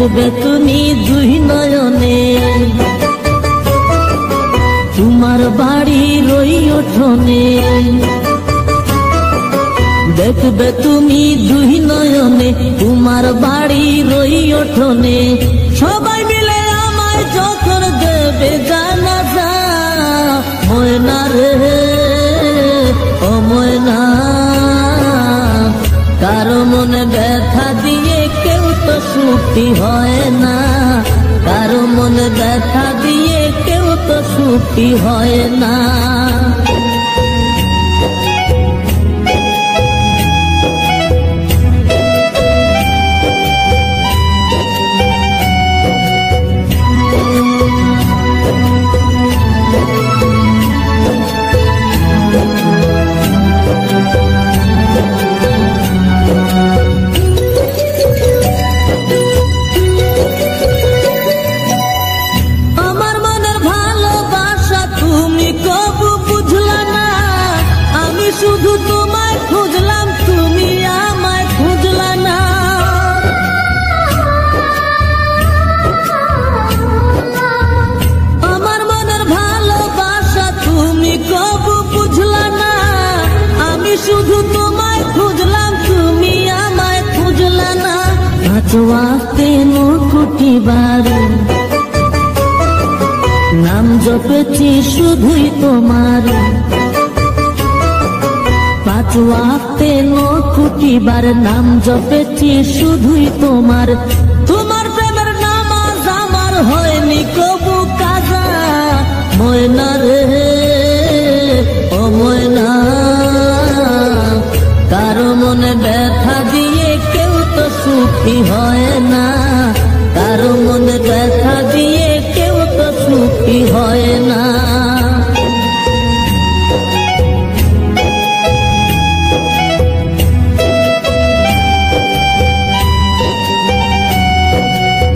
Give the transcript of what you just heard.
দেখবে তুমি দুই নয়নে, তোমার বাড়ির ওই উঠোনে। দেখবে তুমি দুই নয়নে, তোমার বাড়ির ওই উঠোনে। সবাই মিলে আমায় যখন দেবে জানাজা, ময়না রে ও ময়না, কারো মনে ব্যথা দিয়ে কেউ তো সুখী হয় না, কারো মনে ব্যথা দিয়ে কেউ তো সুখী হয় না। শুধু তোমায় খুঁজলাম, তুমি আমায় খুঁজলা না। আমার মনের ভালোবাসা তুমি কবু বুঝলা না। আমি শুধু তোমায় খুঁজলাম, তুমি আমায় খুঁজলা না। পাঁচওয়াক্তে মুকুটি বাড়ি নাম জপেছি শুধুই তোমার। পাঁচ ওয়াক্তে নকুটি বার নাম জপেছি শুধুই তোমার। তোমার প্রেমের নামাজ আমার হয়নি কবু কাজা, ময়না রে ও ময়না, কারো মনে ব্যথা দিয়ে কেউ তো সুখী হয় না, কারো মনে ব্যথা